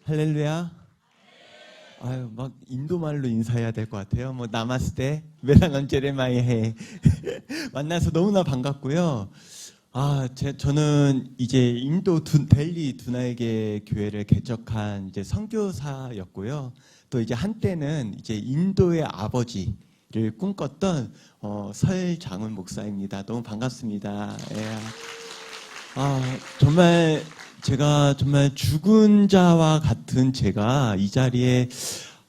할렐루야. 아유, 막 인도말로 인사해야 될 것 같아요. 뭐 나마스테, 메랑언 제레마이해. 만나서 너무나 반갑고요. 저는 이제 인도 델리 두나에게 교회를 개척한 이제 선교사였고요. 또 이제 한때는 이제 인도의 아버지를 꿈꿨던 설장훈 목사입니다. 너무 반갑습니다. 예. 제가 정말 죽은 자와 같은 제가 이 자리에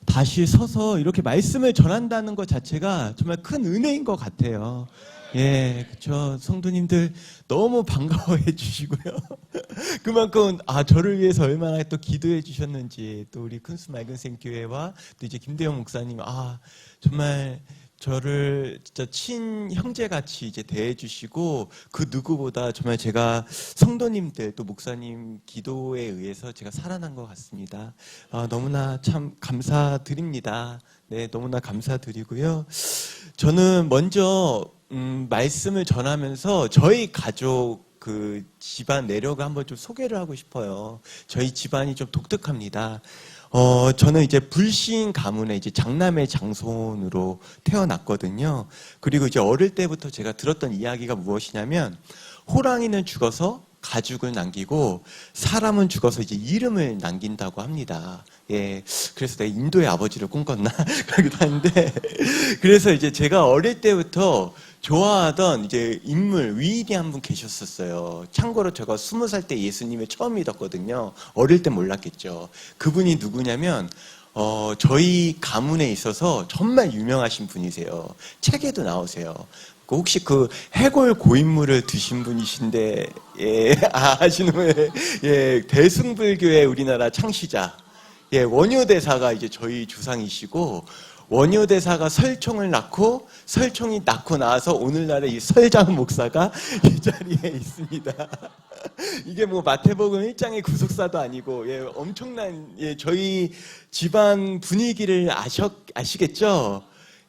다시 서서 이렇게 말씀을 전한다는 것 자체가 정말 큰 은혜인 것 같아요. 예, 그렇죠. 성도님들 너무 반가워해 주시고요. 그만큼 저를 위해서 얼마나 또 기도해 주셨는지, 또 우리 큰수 맑은생 교회와 또 이제 김대영 목사님 정말 저를 진짜 친형제같이 이제 대해주시고, 그 누구보다 정말 제가 성도님들 또 목사님 기도에 의해서 제가 살아난 것 같습니다. 너무나 참 감사드립니다. 네, 너무나 감사드리고요. 저는 먼저 말씀을 전하면서 저희 가족 그 집안 내력을 한번 좀 소개를 하고 싶어요. 저희 집안이 좀 독특합니다. 저는 이제 불신 가문의 이제 장남의 장손으로 태어났거든요. 그리고 이제 어릴 때부터 제가 들었던 이야기가 무엇이냐면, 호랑이는 죽어서 가죽을 남기고 사람은 죽어서 이제 이름을 남긴다고 합니다. 예, 그래서 내가 인도의 아버지를 꿈꿨나 그러기도 하는데, 그래서 이제 제가 어릴 때부터 좋아하던 이제 인물, 위인이 한 분 계셨었어요. 참고로 제가 20살 때 예수님을 처음 믿었거든요. 어릴 때 몰랐겠죠. 그분이 누구냐면 저희 가문에 있어서 정말 유명하신 분이세요. 책에도 나오세요. 혹시 그 해골 고인물을 드신 분이신데, 예, 아시는 분, 예, 대승불교의 우리나라 창시자, 예, 원효대사가 이제 저희 주상이시고, 원효대사가 설총을 낳고, 설총이 낳고 나서 오늘날의 이 설장 목사가 이 자리에 있습니다. 이게 뭐 마태복음 1장의 구속사도 아니고, 예, 엄청난, 예, 저희 집안 분위기를 아시겠죠?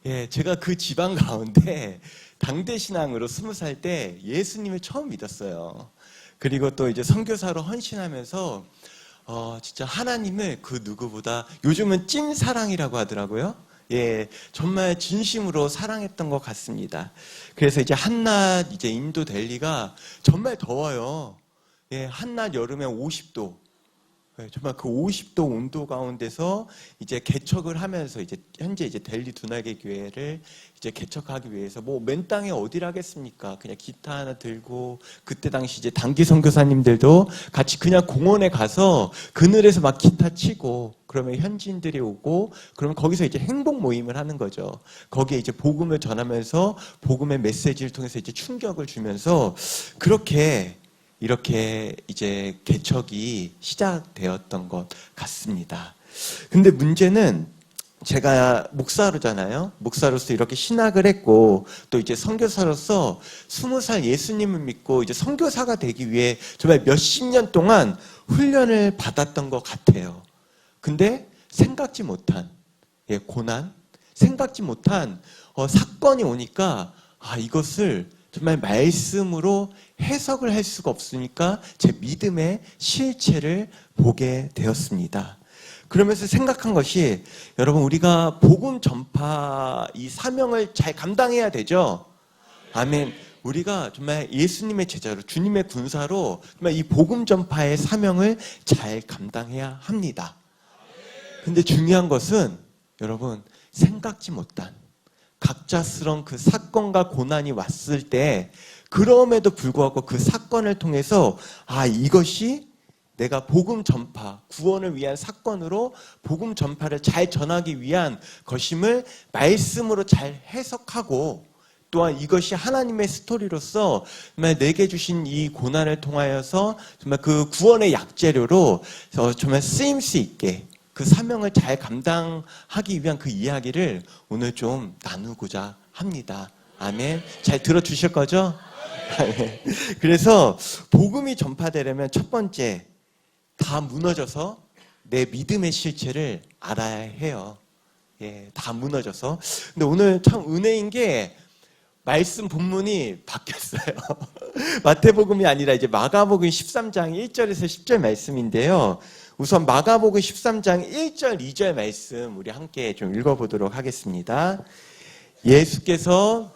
예, 제가 그 집안 가운데 당대신앙으로 20살 때 예수님을 처음 믿었어요. 그리고 또 이제 선교사로 헌신하면서 진짜 하나님을 그 누구보다, 요즘은 찐사랑이라고 하더라고요. 예, 정말 진심으로 사랑했던 것 같습니다. 그래서 이제 한낮 이제 인도 델리가 정말 더워요. 예, 한낮 여름에 50도. 네, 정말 그 50도 온도 가운데서 이제 개척을 하면서 이제 현재 이제 델리 두나게 교회를 이제 개척하기 위해서 뭐 맨 땅에 어디를 하겠습니까? 그냥 기타 하나 들고, 그때 당시 이제 단기 선교사님들도 같이 그냥 공원에 가서 그늘에서 막 기타 치고, 그러면 현지인들이 오고, 그러면 거기서 이제 행복 모임을 하는 거죠. 거기에 이제 복음을 전하면서 복음의 메시지를 통해서 이제 충격을 주면서 이렇게 이제 개척이 시작되었던 것 같습니다. 근데 문제는 제가 목사로잖아요. 목사로서 이렇게 신학을 했고, 또 이제 선교사로서 20살 예수님을 믿고 이제 선교사가 되기 위해 정말 몇십 년 동안 훈련을 받았던 것 같아요. 근데 생각지 못한 고난, 생각지 못한 사건이 오니까 이것을 정말 말씀으로 해석을 할 수가 없으니까 제 믿음의 실체를 보게 되었습니다. 그러면서 생각한 것이, 여러분, 우리가 복음 전파 이 사명을 잘 감당해야 되죠. 아멘. 우리가 정말 예수님의 제자로, 주님의 군사로 정말 이 복음 전파의 사명을 잘 감당해야 합니다. 근데 중요한 것은, 여러분, 생각지 못한 각자스러운 그 사건과 고난이 왔을 때, 그럼에도 불구하고 그 사건을 통해서 이것이 내가 복음 전파, 구원을 위한 사건으로 복음 전파를 잘 전하기 위한 것임을 말씀으로 잘 해석하고, 또한 이것이 하나님의 스토리로서 정말 내게 주신 이 고난을 통하여서 정말 그 구원의 약재료로 정말 쓰임 수 있게 그 사명을 잘 감당하기 위한 그 이야기를 오늘 좀 나누고자 합니다. 아멘. 잘 들어주실 거죠? 그래서 복음이 전파되려면 첫 번째, 다 무너져서 내 믿음의 실체를 알아야 해요. 예, 다 무너져서. 근데 오늘 참 은혜인 게 말씀 본문이 바뀌었어요. 마태복음이 아니라 이제 마가복음 13장 1절에서 10절 말씀인데요. 우선 마가복음 13장 1절, 2절 말씀 우리 함께 좀 읽어보도록 하겠습니다. 예수께서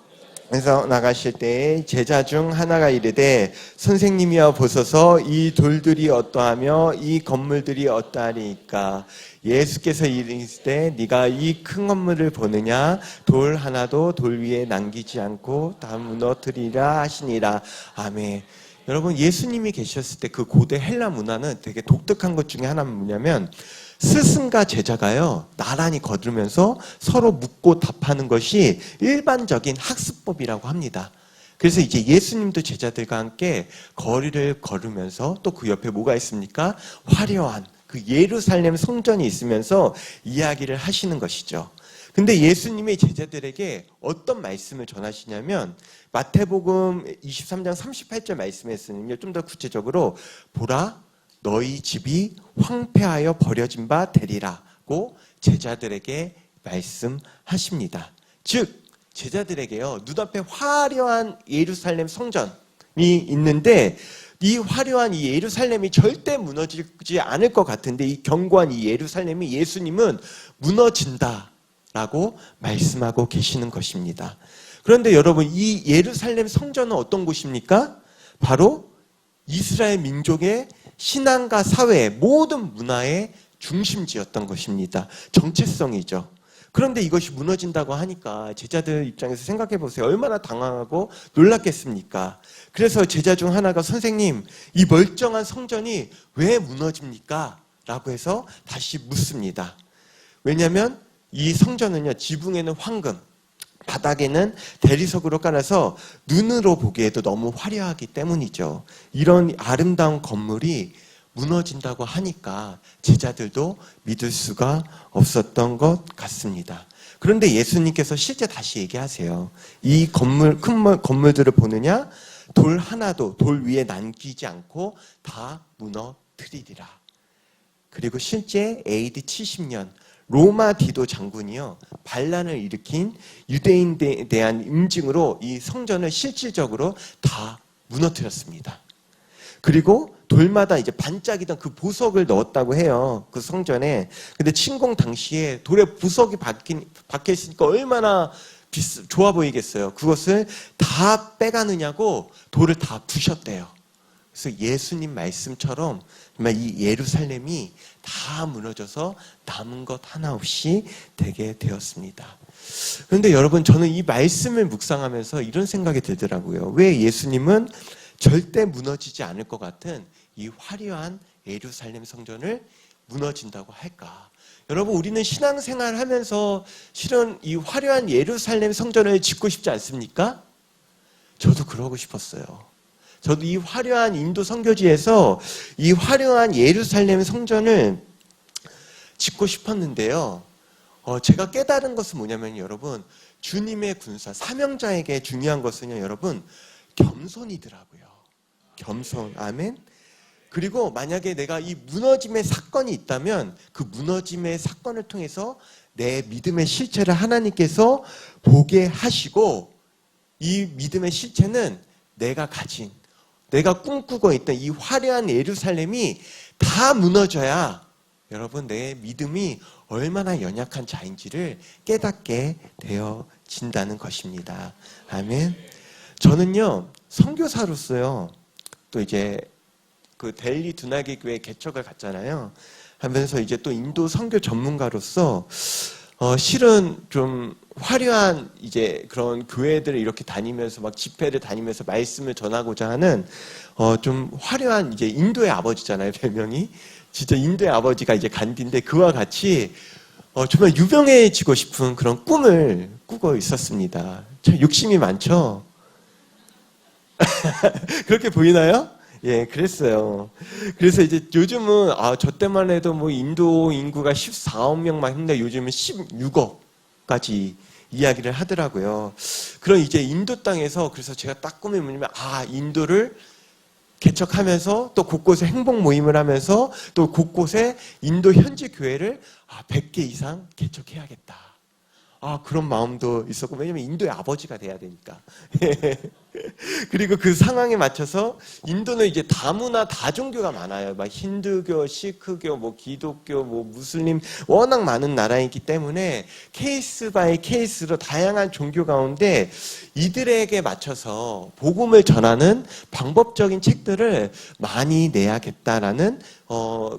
나가실 때 제자 중 하나가 이르되 선생님이여 보소서 이 돌들이 어떠하며 이 건물들이 어떠하리까. 예수께서 이르시되 네가 이 큰 건물을 보느냐. 돌 하나도 돌 위에 남기지 않고 다 무너뜨리라 하시니라. 아멘. 여러분, 예수님이 계셨을 때 그 고대 헬라 문화는 되게 독특한 것 중에 하나는 뭐냐면 스승과 제자가요 나란히 걸으면서 서로 묻고 답하는 것이 일반적인 학습법이라고 합니다. 그래서 이제 예수님도 제자들과 함께 거리를 걸으면서 또 그 옆에 뭐가 있습니까? 화려한 그 예루살렘 성전이 있으면서 이야기를 하시는 것이죠. 근데 예수님이 제자들에게 어떤 말씀을 전하시냐면 마태복음 23장 38절 말씀에서는요 좀 더 구체적으로 보라 너희 집이 황폐하여 버려진 바 되리라고 제자들에게 말씀하십니다. 즉 제자들에게요 눈앞에 화려한 예루살렘 성전이 있는데 이 화려한 이 예루살렘이 절대 무너지지 않을 것 같은데 이 견고한 이 예루살렘이 예수님은 무너진다라고 말씀하고 계시는 것입니다. 그런데 여러분 이 예루살렘 성전은 어떤 곳입니까? 바로 이스라엘 민족의 신앙과 사회 모든 문화의 중심지였던 것입니다. 정체성이죠. 그런데 이것이 무너진다고 하니까 제자들 입장에서 생각해 보세요. 얼마나 당황하고 놀랐겠습니까? 그래서 제자 중 하나가 선생님 이 멀쩡한 성전이 왜 무너집니까? 라고 해서 다시 묻습니다. 왜냐하면 이 성전은요 지붕에는 황금 바닥에는 대리석으로 깔아서 눈으로 보기에도 너무 화려하기 때문이죠. 이런 아름다운 건물이 무너진다고 하니까 제자들도 믿을 수가 없었던 것 같습니다. 그런데 예수님께서 실제 다시 얘기하세요. 이 건물, 큰 건물들을 보느냐? 돌 하나도 돌 위에 남기지 않고 다 무너뜨리리라. 그리고 실제 AD 70년 로마 디도 장군이요 반란을 일으킨 유대인에 대한 임징으로 이 성전을 실질적으로 다 무너뜨렸습니다. 그리고 돌마다 이제 반짝이던 그 보석을 넣었다고 해요. 그 성전에. 근데 침공 당시에 돌에 보석이 박혀 있으니까 얼마나 좋아 보이겠어요. 그것을 다 빼가느냐고 돌을 다 부셨대요. 그래서 예수님 말씀처럼 정말 이 예루살렘이 다 무너져서 남은 것 하나 없이 되게 되었습니다. 그런데 여러분 저는 이 말씀을 묵상하면서 이런 생각이 들더라고요. 왜 예수님은 절대 무너지지 않을 것 같은 이 화려한 예루살렘 성전을 무너진다고 할까? 여러분 우리는 신앙생활 하면서 실은 이 화려한 예루살렘 성전을 짓고 싶지 않습니까? 저도 그러고 싶었어요. 저도 이 화려한 인도 선교지에서 이 화려한 예루살렘 성전을 짓고 싶었는데요. 제가 깨달은 것은 뭐냐면 여러분 주님의 군사, 사명자에게 중요한 것은요 여러분 겸손이더라고요. 겸손. 아멘. 그리고 만약에 내가 이 무너짐의 사건이 있다면 그 무너짐의 사건을 통해서 내 믿음의 실체를 하나님께서 보게 하시고 이 믿음의 실체는 내가 가진 내가 꿈꾸고 있던 이 화려한 예루살렘이 다 무너져야 여러분 내 믿음이 얼마나 연약한 자인지를 깨닫게 되어진다는 것입니다. 아멘. 저는요 선교사로서요 또 이제 그 델리 두나기 교회 개척을 갔잖아요. 하면서 이제 또 인도 선교 전문가로서 실은 좀 화려한 이제 그런 교회들을 이렇게 다니면서 막 집회를 다니면서 말씀을 전하고자 하는 좀 화려한 이제 인도의 아버지잖아요, 별명이. 진짜 인도의 아버지가 이제 간디인데 그와 같이 정말 유명해지고 싶은 그런 꿈을 꾸고 있었습니다. 참 욕심이 많죠? 그렇게 보이나요? 예, 그랬어요. 그래서 이제 요즘은 저 때만 해도 뭐 인도 인구가 14억 명만 했는데 요즘은 16억까지 이야기를 하더라고요. 그런 이제 인도 땅에서 그래서 제가 딱 꿈이 뭐냐면 인도를 개척하면서 또 곳곳에 행복 모임을 하면서 또 곳곳에 인도 현지 교회를 100개 이상 개척해야겠다. 그런 마음도 있었고, 왜냐면 인도의 아버지가 돼야 되니까. 그리고 그 상황에 맞춰서 인도는 이제 다문화 다종교가 많아요. 막 힌두교, 시크교, 뭐 기독교, 뭐 무슬림 워낙 많은 나라이기 때문에 케이스 바이 케이스로 다양한 종교 가운데 이들에게 맞춰서 복음을 전하는 방법적인 책들을 많이 내야겠다라는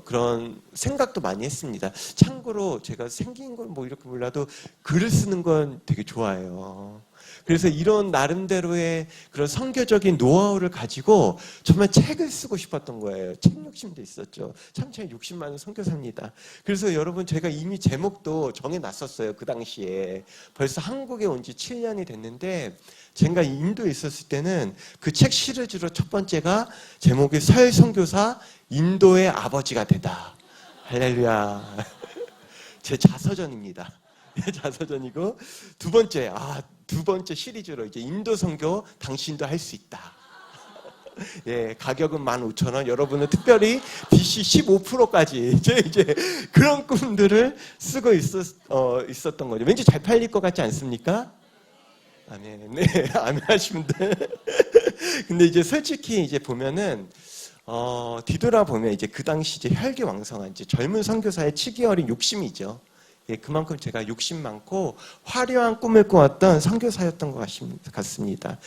그런 생각도 많이 했습니다. 참고로 제가 생긴 건 뭐 이렇게 몰라도 글을 쓰는 건 되게 좋아해요. 그래서 이런 나름대로의 그런 선교적인 노하우를 가지고 정말 책을 쓰고 싶었던 거예요. 책 욕심도 있었죠. 참 제가 욕심 많은 선교사입니다. 그래서 여러분 제가 이미 제목도 정해놨었어요. 그 당시에. 벌써 한국에 온 지 7년이 됐는데 제가 인도에 있었을 때는 그 책 시리즈로 첫 번째가 제목이 설 선교사 인도의 아버지가 되다. 할렐루야. 제 자서전입니다. 자서전이고 두 번째 시리즈로 이제 인도 선교 당신도 할 수 있다. 예, 가격은 15,000원. 여러분은 특별히 DC 15%까지 이제 그런 꿈들을 쓰고 있었던 거죠. 왠지 잘 팔릴 것 같지 않습니까? 아멘. 네, 아멘 하시면 돼. 근데 이제 솔직히 이제 보면은 뒤돌아보면 이제 그 당시 이제 혈기왕성한 이제 젊은 선교사의 치기 어린 욕심이죠. 예, 그만큼 제가 욕심 많고 화려한 꿈을 꾸었던 선교사였던 것 같습니다.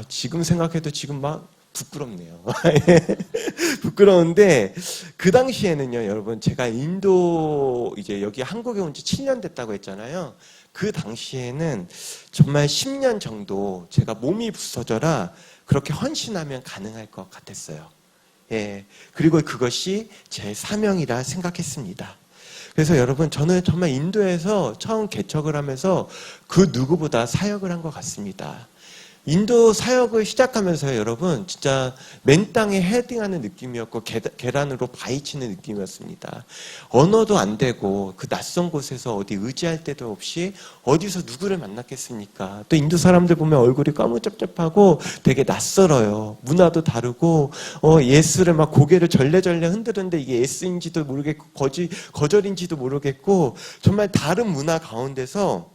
지금 생각해도 지금 막 부끄럽네요. 부끄러운데 그 당시에는요, 여러분 제가 인도 이제 여기 한국에 온 지 7년 됐다고 했잖아요. 그 당시에는 정말 10년 정도 제가 몸이 부서져라 그렇게 헌신하면 가능할 것 같았어요. 예, 그리고 그것이 제 사명이라 생각했습니다. 그래서 여러분 저는 정말 인도에서 처음 개척을 하면서 그 누구보다 사역을 한 것 같습니다. 인도 사역을 시작하면서 여러분 진짜 맨 땅에 헤딩하는 느낌이었고 계란으로 바위치는 느낌이었습니다. 언어도 안 되고 그 낯선 곳에서 어디 의지할 데도 없이 어디서 누구를 만났겠습니까? 또 인도 사람들 보면 얼굴이 까무잡잡하고 되게 낯설어요. 문화도 다르고 예스를 막 고개를 절레절레 흔드는데 이게 예스인지도 모르겠고 거절인지도 모르겠고 정말 다른 문화 가운데서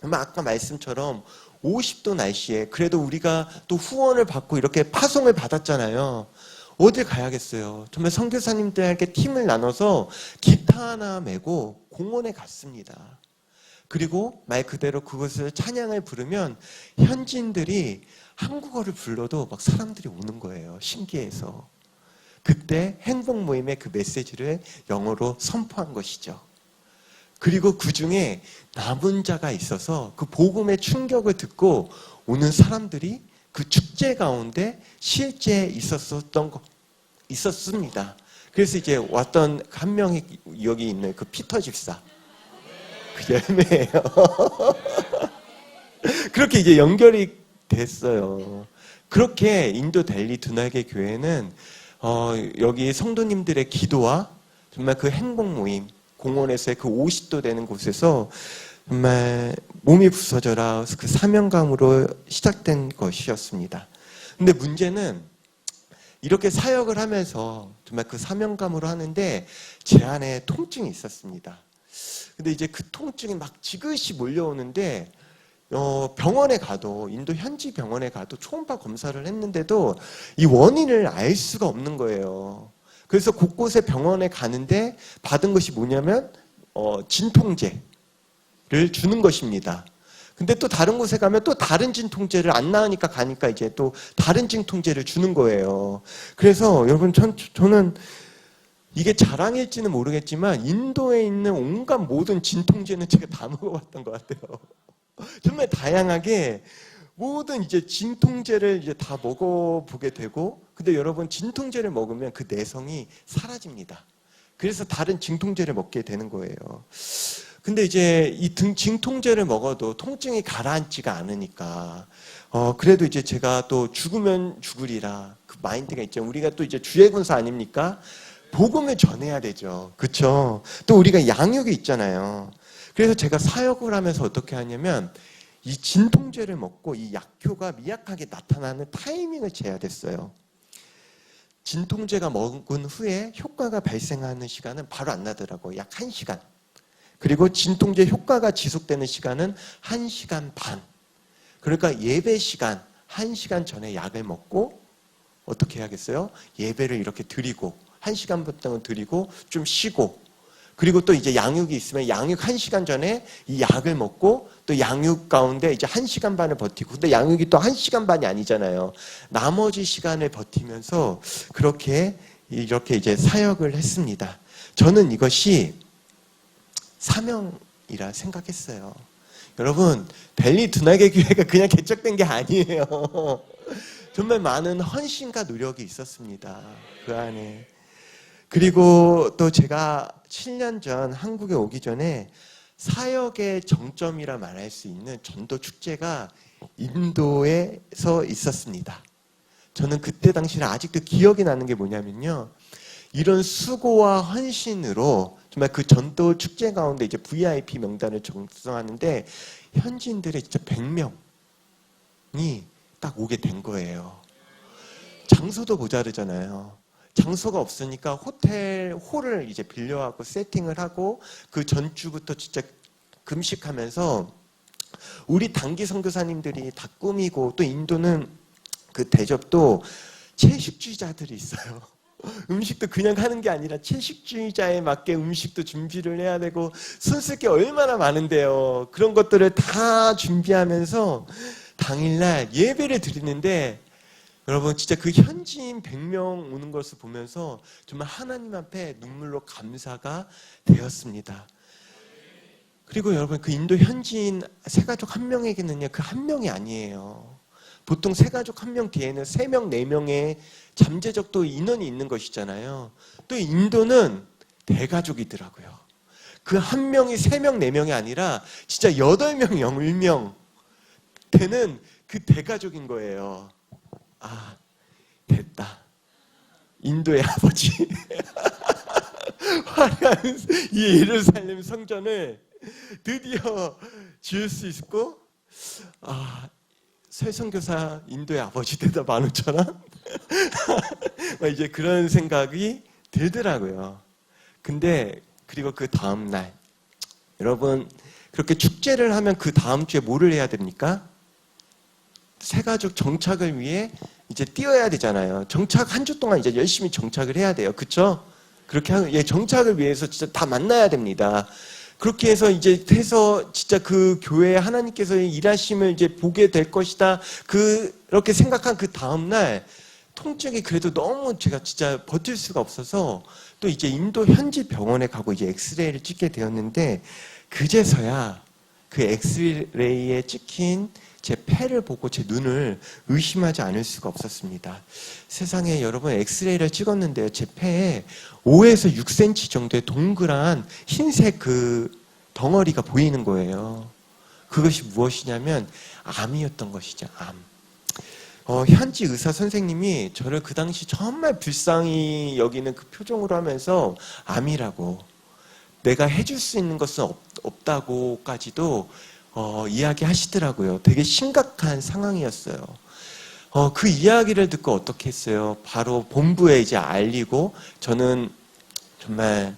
아까 말씀처럼 50도 날씨에 그래도 우리가 또 후원을 받고 이렇게 파송을 받았잖아요. 어딜 가야겠어요. 정말 선교사님들에게 팀을 나눠서 기타 하나 메고 공원에 갔습니다. 그리고 말 그대로 그것을 찬양을 부르면 현지인들이 한국어를 불러도 막 사람들이 오는 거예요. 신기해서. 그때 행복 모임의 그 메시지를 영어로 선포한 것이죠. 그리고 그 중에 남은 자가 있어서 그 복음의 충격을 듣고 오는 사람들이 그 축제 가운데 실제 있었습니다. 그래서 이제 왔던 한 명이 여기 있는 그 피터 집사. 그 열매예요. 그렇게 이제 연결이 됐어요. 그렇게 인도 델리 두날개 교회는 여기 성도님들의 기도와 정말 그 행복 모임 공원에서의 그 50도 되는 곳에서 정말 몸이 부서져라 그 사명감으로 시작된 것이었습니다. 근데 문제는 이렇게 사역을 하면서 정말 그 사명감으로 하는데 제 안에 통증이 있었습니다. 근데 이제 그 통증이 막 지그시 몰려오는데 병원에 가도 인도 현지 병원에 가도 초음파 검사를 했는데도 이 원인을 알 수가 없는 거예요. 그래서 곳곳에 병원에 가는데 받은 것이 뭐냐면 진통제를 주는 것입니다. 근데 또 다른 곳에 가면 또 다른 진통제를 안 나으니까 가니까 이제 또 다른 진통제를 주는 거예요. 그래서 여러분 저는 이게 자랑일지는 모르겠지만 인도에 있는 온갖 모든 진통제는 제가 다 먹어봤던 것 같아요. 정말 다양하게 모든 이제 진통제를 이제 다 먹어보게 되고, 근데 여러분 진통제를 먹으면 그 내성이 사라집니다. 그래서 다른 진통제를 먹게 되는 거예요. 근데 이제 이 진통제를 먹어도 통증이 가라앉지가 않으니까 그래도 이제 제가 또 죽으면 죽으리라 그 마인드가 있죠. 우리가 또 이제 주의 군사 아닙니까? 복음을 전해야 되죠. 그렇죠? 또 우리가 양육이 있잖아요. 그래서 제가 사역을 하면서 어떻게 하냐면 이 진통제를 먹고 이 약효가 미약하게 나타나는 타이밍을 재야 됐어요. 진통제가 먹은 후에 효과가 발생하는 시간은 바로 안 나더라고요. 약 1시간. 그리고 진통제 효과가 지속되는 시간은 1시간 반. 그러니까 예배 시간 1시간 전에 약을 먹고 어떻게 해야겠어요? 예배를 이렇게 드리고 1시간부터 드리고 좀 쉬고, 그리고 또 이제 양육이 있으면 양육 1시간 전에 이 약을 먹고 또 양육 가운데 이제 1시간 반을 버티고, 근데 양육이 또 1시간 반이 아니잖아요. 나머지 시간을 버티면서 그렇게 이렇게 이제 사역을 했습니다. 저는 이것이 사명이라 생각했어요. 여러분, 벨리 두나게 교회가 그냥 개척된 게 아니에요. 정말 많은 헌신과 노력이 있었습니다. 그 안에. 그리고 또 제가 7년 전 한국에 오기 전에 사역의 정점이라 말할 수 있는 전도 축제가 인도에서 있었습니다. 저는 그때 당시에 아직도 기억이 나는 게 뭐냐면요, 이런 수고와 헌신으로 정말 그 전도 축제 가운데 이제 VIP 명단을 작성하는데 현지인들의 진짜 100명이 딱 오게 된 거예요. 장소도 모자르잖아요. 장소가 없으니까 호텔 홀을 이제 빌려갖고 세팅을 하고 그 전주부터 진짜 금식하면서 우리 단기 선교사님들이 다 꾸미고, 또 인도는 그 대접도 채식주의자들이 있어요. 음식도 그냥 하는 게 아니라 채식주의자에 맞게 음식도 준비를 해야 되고 손 쓸 게 얼마나 많은데요. 그런 것들을 다 준비하면서 당일날 예배를 드리는데, 여러분 진짜 그 현지인 100명 오는 것을 보면서 정말 하나님 앞에 눈물로 감사가 되었습니다. 그리고 여러분, 그 인도 현지인 새가족 한 명에게는요, 그 한 명이 아니에요. 보통 새가족 한 명 뒤에는 3명, 4명의 잠재적 또 인원이 있는 것이잖아요. 또 인도는 대가족이더라고요. 그 한 명이 3명, 4명이 아니라 진짜 8명, 10명 되는 그 대가족인 거예요. 아, 됐다. 인도의 아버지. 화려한 이 예루살렘 성전을 드디어 지을 수 있고, 설선교사 인도의 아버지 되다 15,000원? 이제 그런 생각이 들더라고요. 근데 그리고 그 다음날, 여러분 그렇게 축제를 하면 그 다음 주에 뭐를 해야 됩니까? 새가족 정착을 위해 이제 뛰어야 되잖아요. 정착 한 주 동안 이제 열심히 정착을 해야 돼요. 그렇죠? 그렇게 정착을 위해서 진짜 다 만나야 됩니다. 그렇게 해서 이제 해서 진짜 그 교회에 하나님께서의 일하심을 이제 보게 될 것이다. 그렇게 생각한 그 다음날 통증이 그래도 너무 제가 진짜 버틸 수가 없어서 또 이제 인도 현지 병원에 가고 이제 엑스레이를 찍게 되었는데, 그제서야 그 엑스레이에 찍힌 제 폐를 보고 제 눈을 의심하지 않을 수가 없었습니다. 세상에 여러분, 엑스레이를 찍었는데요, 제 폐에 5에서 6cm 정도의 동그란 흰색 그 덩어리가 보이는 거예요. 그것이 무엇이냐면 암이었던 것이죠. 암. 현지 의사 선생님이 저를 그 당시 정말 불쌍히 여기는 그 표정으로 하면서 암이라고, 내가 해줄 수 있는 것은 없다고까지도 이야기하시더라고요. 되게 심각한 상황이었어요. 그 이야기를 듣고 어떻게 했어요? 바로 본부에 이제 알리고, 저는 정말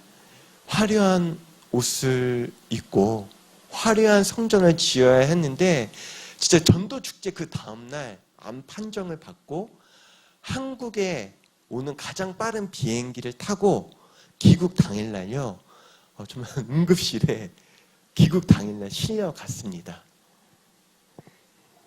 화려한 옷을 입고 화려한 성전을 지어야 했는데, 진짜 전도 축제 그 다음날 암 판정을 받고 한국에 오는 가장 빠른 비행기를 타고 귀국 당일날요, 정말 응급실에 귀국 당일날 실려갔습니다.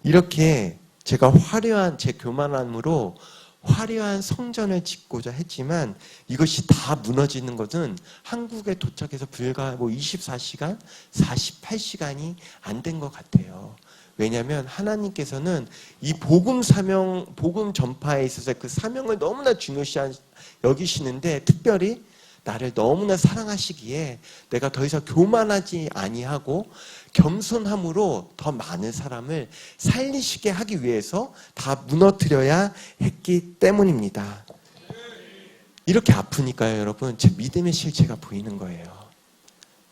이렇게 제가 화려한 제 교만함으로 화려한 성전을 짓고자 했지만 이것이 다 무너지는 것은 한국에 도착해서 불과 24시간, 48시간이 안 된 것 같아요. 왜냐하면 하나님께서는 이 복음 사명, 복음 전파에 있어서 그 사명을 너무나 중요시 여기시는데, 특별히 나를 너무나 사랑하시기에 내가 더 이상 교만하지 아니하고 겸손함으로 더 많은 사람을 살리시게 하기 위해서 다 무너뜨려야 했기 때문입니다. 이렇게 아프니까요, 여러분, 제 믿음의 실체가 보이는 거예요.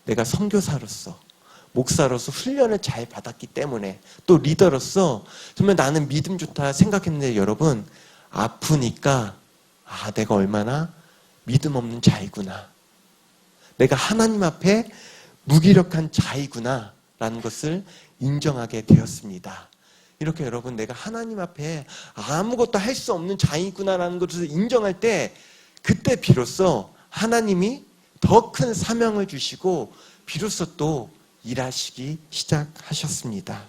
내가 선교사로서, 목사로서 훈련을 잘 받았기 때문에, 또 리더로서 정말 나는 믿음 좋다 생각했는데, 여러분, 아프니까 아, 내가 얼마나 믿음 없는 자이구나. 내가 하나님 앞에 무기력한 자이구나 라는 것을 인정하게 되었습니다. 이렇게 여러분, 내가 하나님 앞에 아무것도 할 수 없는 자이구나 라는 것을 인정할 때, 그때 비로소 하나님이 더 큰 사명을 주시고 비로소 또 일하시기 시작하셨습니다.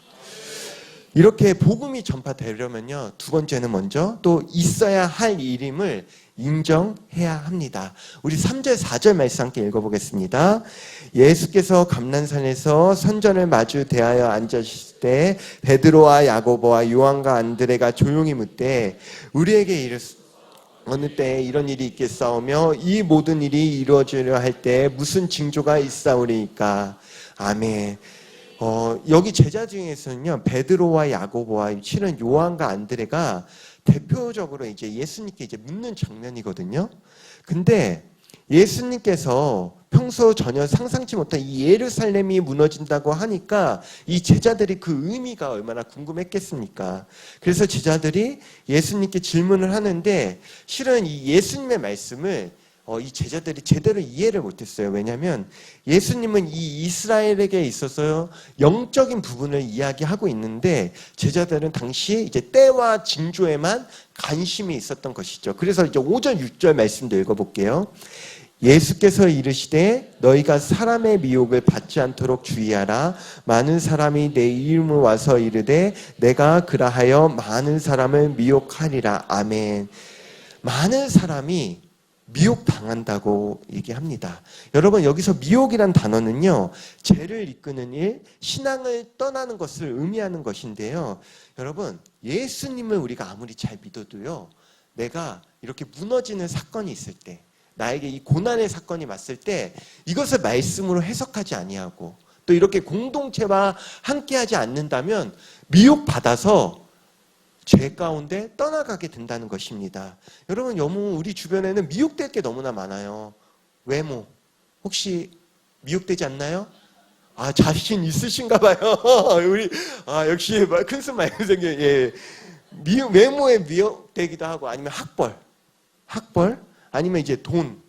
이렇게 복음이 전파되려면요, 두 번째는 먼저 또 있어야 할 일임을 인정해야 합니다. 우리 3절 4절 말씀 함께 읽어보겠습니다. 예수께서 감난산에서 선전을 마주 대하여 앉으실 때 베드로와 야고보와 요한과 안드레가 조용히 묻되 우리에게 어느 때에 이런 일이 있겠사오며 이 모든 일이 이루어지려 할 때 무슨 징조가 있사오리이까. 아멘. 여기 제자 중에서는요, 베드로와 야고보와 실은 요한과 안드레가 대표적으로 이제 예수님께 이제 묻는 장면이거든요. 근데 예수님께서 평소 전혀 상상치 못한 이 예루살렘이 무너진다고 하니까 이 제자들이 그 의미가 얼마나 궁금했겠습니까? 그래서 제자들이 예수님께 질문을 하는데 실은 이 예수님의 말씀을 이 제자들이 제대로 이해를 못했어요. 왜냐하면 예수님은 이 이스라엘에게 있어서 영적인 부분을 이야기하고 있는데 제자들은 당시 이제 때와 징조에만 관심이 있었던 것이죠. 그래서 이제 5절 6절 말씀도 읽어볼게요. 예수께서 이르시되 너희가 사람의 미혹을 받지 않도록 주의하라. 많은 사람이 내 이름으로 와서 이르되 내가 그라하여 많은 사람을 미혹하리라. 아멘. 많은 사람이 미혹당한다고 얘기합니다. 여러분, 여기서 미혹이란 단어는요, 죄를 이끄는 일, 신앙을 떠나는 것을 의미하는 것인데요. 여러분, 예수님을 우리가 아무리 잘 믿어도요, 내가 이렇게 무너지는 사건이 있을 때, 나에게 이 고난의 사건이 왔을 때 이것을 말씀으로 해석하지 아니하고 또 이렇게 공동체와 함께하지 않는다면 미혹받아서 죄 가운데 떠나가게 된다는 것입니다. 여러분, 너무 우리 주변에는 미혹될 게 너무나 많아요. 외모 혹시 미혹되지 않나요? 아, 자신 있으신가 봐요. 우리 역시 큰숨 많이 생겨. 예. 외모에 미혹되기도 하고 아니면 학벌 아니면 이제 돈,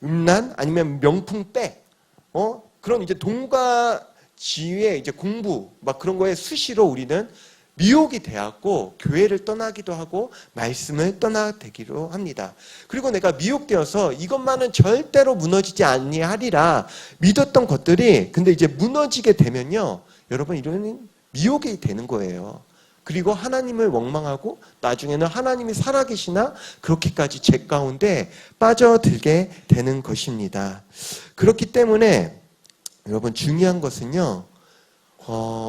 음란 아니면 명품백, 그런 이제 돈과 지위의 이제 공부 막 그런 거에 수시로 우리는 미혹이 되었고 교회를 떠나기도 하고 말씀을 떠나되기로 합니다. 그리고 내가 미혹되어서 이것만은 절대로 무너지지 아니하리라 믿었던 것들이 근데 이제 무너지게 되면요, 여러분 이런 미혹이 되는 거예요. 그리고 하나님을 원망하고 나중에는 하나님이 살아계시나 그렇게까지 죄 가운데 빠져들게 되는 것입니다. 그렇기 때문에 여러분 중요한 것은요,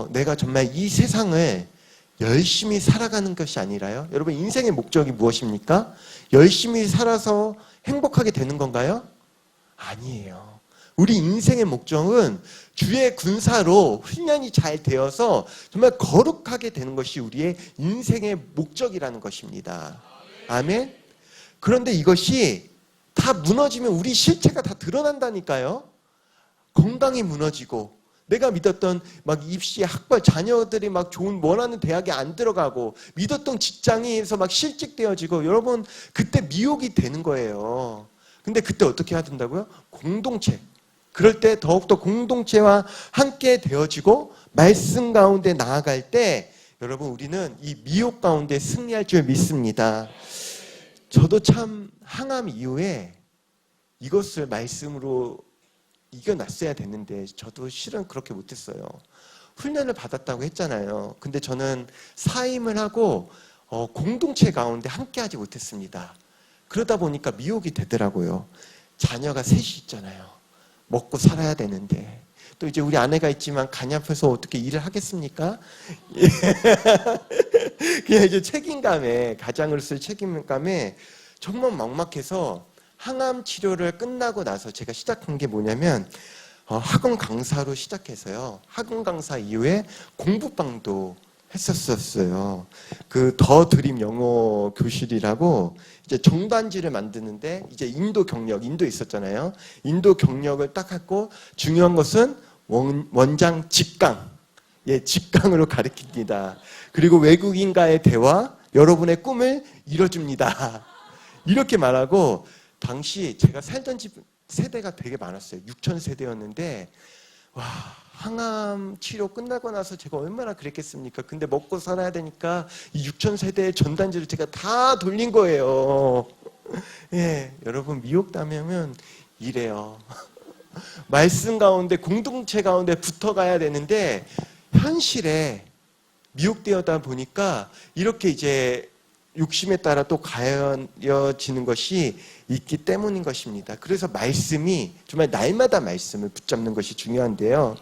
내가 정말 이 세상을 열심히 살아가는 것이 아니라요. 여러분 인생의 목적이 무엇입니까? 열심히 살아서 행복하게 되는 건가요? 아니에요. 우리 인생의 목적은 주의 군사로 훈련이 잘 되어서 정말 거룩하게 되는 것이 우리의 인생의 목적이라는 것입니다. 아멘? 그런데 이것이 다 무너지면 우리 실체가 다 드러난다니까요. 건강이 무너지고 내가 믿었던 막 입시, 학벌, 자녀들이 막 좋은 원하는 대학에 안 들어가고 믿었던 직장에서 막 실직되어지고 여러분 그때 미혹이 되는 거예요. 근데 그때 어떻게 해야 된다고요? 공동체. 그럴 때 더욱더 공동체와 함께 되어지고 말씀 가운데 나아갈 때 여러분 우리는 이 미혹 가운데 승리할 줄 믿습니다. 저도 참 항암 이후에 이것을 말씀으로 이겨놨어야 됐는데 저도 실은 그렇게 못했어요. 훈련을 받았다고 했잖아요. 근데 저는 사임을 하고 공동체 가운데 함께하지 못했습니다. 그러다 보니까 미혹이 되더라고요. 자녀가 셋이 있잖아요. 먹고 살아야 되는데 또 이제 우리 아내가 있지만 간yap해서 어떻게 일을 하겠습니까? 그냥 이제 책임감에 가장으로서의 책임감에 정말 막막해서 항암 치료를 끝나고 나서 제가 시작한 게 뭐냐면 학원 강사로 시작해서요. 학원 강사 이후에 공부방도 했었어요. 그 더 드림 영어 교실이라고 이제 정반지를 만드는데 이제 인도 있었잖아요. 인도 경력을 딱 했고 중요한 것은 원장 직강, 직강으로 가르칩니다. 그리고 외국인과의 대화, 여러분의 꿈을 이뤄줍니다. 이렇게 말하고 당시 제가 살던 집 세대가 되게 많았어요. 6천 세대였는데 와, 항암 치료 끝나고 나서 제가 얼마나 그랬겠습니까? 근데 먹고 살아야 되니까 이 6천 세대의 전단지를 제가 다 돌린 거예요. 예, 여러분 미혹당하면 이래요. 말씀 가운데 공동체 가운데 붙어가야 되는데 현실에 미혹되었다 보니까 이렇게 이제 욕심에 따라 또 가여지는 것이 있기 때문인 것입니다. 그래서 말씀이 정말 날마다 말씀을 붙잡는 것이 중요한데요.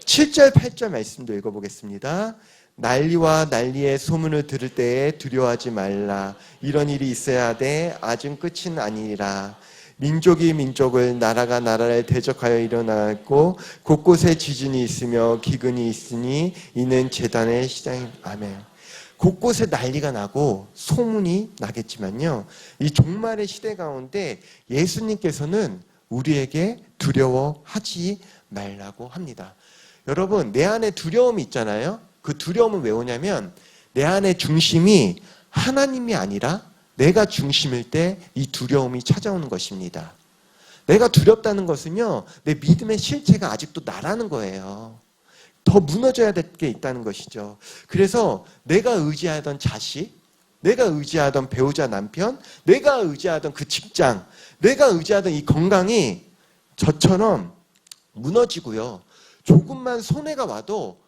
7절 8절 말씀도 읽어보겠습니다. 난리와 난리의 소문을 들을 때에 두려워하지 말라. 이런 일이 있어야 하되 아직 끝은 아니라. 민족이 민족을, 나라가 나라를 대적하여 일어나고 곳곳에 지진이 있으며 기근이 있으니 이는 재단의 시작이. 아멘. 곳곳에 난리가 나고 소문이 나겠지만요, 이 종말의 시대 가운데 예수님께서는 우리에게 두려워하지 말라고 합니다. 여러분, 내 안에 두려움이 있잖아요. 그 두려움은 왜 오냐면 내 안의 중심이 하나님이 아니라 내가 중심일 때 이 두려움이 찾아오는 것입니다. 내가 두렵다는 것은요, 내 믿음의 실체가 아직도 나라는 거예요. 더 무너져야 될 게 있다는 것이죠. 그래서 내가 의지하던 자식, 내가 의지하던 배우자 남편, 내가 의지하던 그 직장, 내가 의지하던 이 건강이 저처럼 무너지고요. 조금만 손해가 와도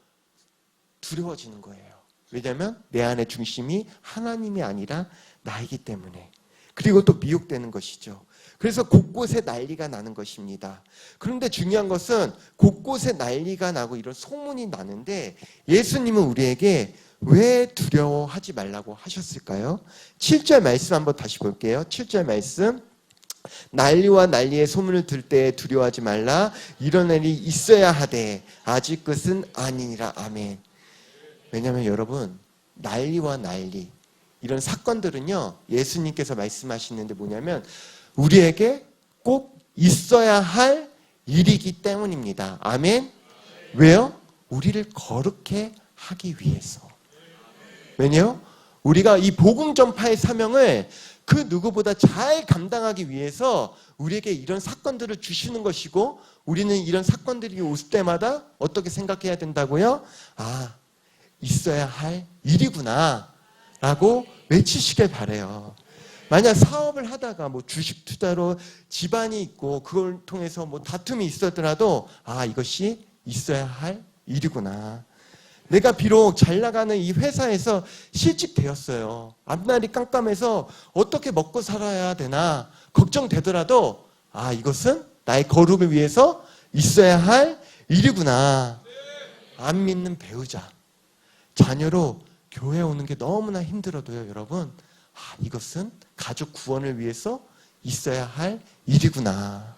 두려워지는 거예요. 왜냐하면 내 안의 중심이 하나님이 아니라 나이기 때문에. 그리고 또 미혹되는 것이죠. 그래서 곳곳에 난리가 나는 것입니다. 그런데 중요한 것은 곳곳에 난리가 나고 이런 소문이 나는데 예수님은 우리에게 왜 두려워하지 말라고 하셨을까요? 7절 말씀 한번 다시 볼게요. 7절 말씀. 난리와 난리의 소문을 들 때 두려워하지 말라. 이런 일이 있어야 하되 아직 끝은 아니니라. 아멘. 왜냐하면 여러분, 난리와 난리, 이런 사건들은요, 예수님께서 말씀하시는데 뭐냐면 우리에게 꼭 있어야 할 일이기 때문입니다. 아멘. 왜요? 우리를 거룩해 하기 위해서. 왜냐요? 우리가 이 복음 전파의 사명을 그 누구보다 잘 감당하기 위해서 우리에게 이런 사건들을 주시는 것이고, 우리는 이런 사건들이 올 때마다 어떻게 생각해야 된다고요? 아, 있어야 할 일이구나 라고 외치시길 바라요. 만약 사업을 하다가 뭐 주식 투자로 집안이 있고 그걸 통해서 뭐 다툼이 있었더라도 아, 이것이 있어야 할 일이구나. 내가 비록 잘 나가는 이 회사에서 실직되었어요. 앞날이 깜깜해서 어떻게 먹고 살아야 되나 걱정되더라도 아, 이것은 나의 거룩을 위해서 있어야 할 일이구나. 안 믿는 배우자, 자녀로 교회 오는 게 너무나 힘들어도요, 여러분, 아, 이것은 가족 구원을 위해서 있어야 할 일이구나.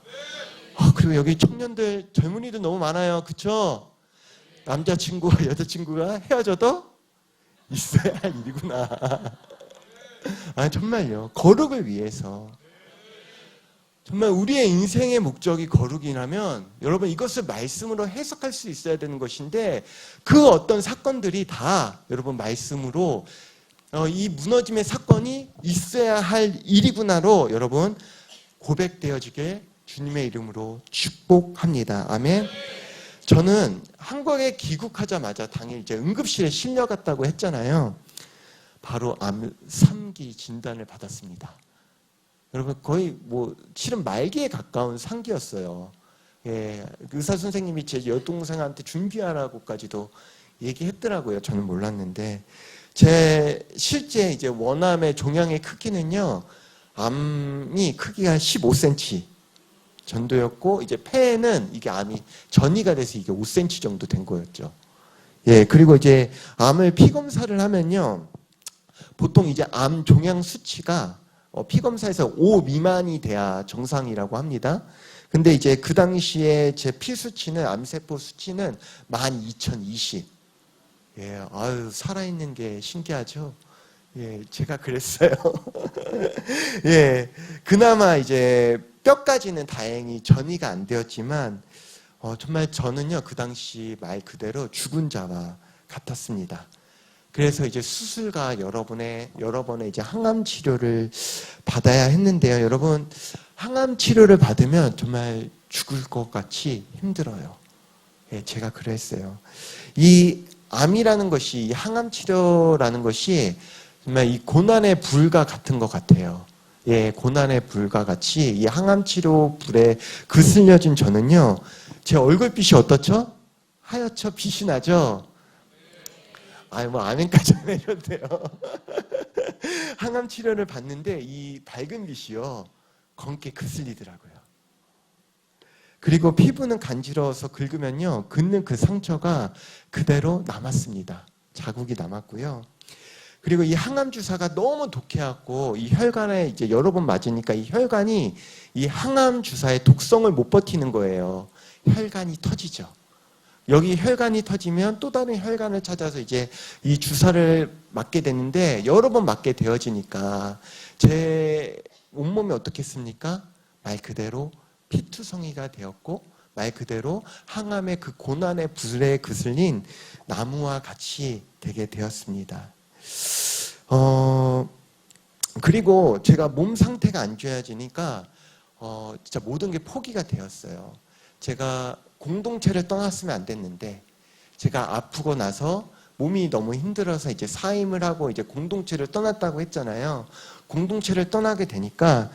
아, 그리고 여기 청년들, 젊은이들 너무 많아요. 그쵸? 남자친구와 여자친구가 헤어져도 있어야 할 일이구나. 아, 정말요. 거룩을 위해서. 정말 우리의 인생의 목적이 거룩이라면 여러분, 이것을 말씀으로 해석할 수 있어야 되는 것인데 그 어떤 사건들이 다 여러분 말씀으로 이 무너짐의 사건이 있어야 할 일이구나로 여러분 고백되어지게 주님의 이름으로 축복합니다. 아멘. 저는 한국에 귀국하자마자 당일 이제 응급실에 실려갔다고 했잖아요. 바로 암 3기 진단을 받았습니다. 여러분, 거의 뭐 실은 말기에 가까운 상기였어요. 예, 의사 선생님이 제 여동생한테 준비하라고까지도 얘기했더라고요. 저는 몰랐는데 제 실제 이제 원암의 종양의 크기는요, 암이 크기가 15cm 정도였고 이제 폐에는 이게 암이 전이가 돼서 이게 5cm 정도 된 거였죠. 예, 그리고 이제 암을 피 검사를 하면요, 보통 이제 암 종양 수치가 피 검사에서 5 미만이 돼야 정상이라고 합니다. 근데 이제 그 당시에 제 피 수치는, 암세포 수치는 12,020. 예, 아유, 살아있는 게 신기하죠? 예, 제가 그랬어요. 예, 그나마 이제 뼈까지는 다행히 전이가 안 되었지만, 정말 저는요, 그 당시 말 그대로 죽은 자와 같았습니다. 그래서 이제 수술과 여러 번의 이제 항암 치료를 받아야 했는데요. 여러분, 항암 치료를 받으면 정말 죽을 것 같이 힘들어요. 예, 제가 그랬어요. 이 암이라는 것이, 이 항암 치료라는 것이 정말 이 고난의 불과 같은 것 같아요. 예, 고난의 불과 같이 이 항암 치료 불에 그슬려진 저는요, 제 얼굴빛이 어떻죠? 하얗죠? 빛이 나죠? 뭐 아멘까지 안 해줬대요. 항암 치료를 받는데 이 밝은 빛이요, 검게 그슬리더라고요. 그리고 피부는 간지러워서 긁으면요, 긁는 그 상처가 그대로 남았습니다. 자국이 남았고요. 그리고 이 항암 주사가 너무 독해갖고 이 혈관에 이제 여러 번 맞으니까 이 혈관이 이 항암 주사의 독성을 못 버티는 거예요. 혈관이 터지죠. 여기 혈관이 터지면 또 다른 혈관을 찾아서 이제 이 주사를 맞게 되는데, 여러 번 맞게 되어지니까 제 온몸이 어떻겠습니까? 말 그대로 피투성이가 되었고, 말 그대로 항암의 그 고난의 불에 그슬린 나무와 같이 되게 되었습니다. 그리고 제가 몸 상태가 안 좋아지니까 진짜 모든 게 포기가 되었어요. 제가 공동체를 떠났으면 안 됐는데, 제가 아프고 나서 몸이 너무 힘들어서 이제 사임을 하고 이제 공동체를 떠났다고 했잖아요. 공동체를 떠나게 되니까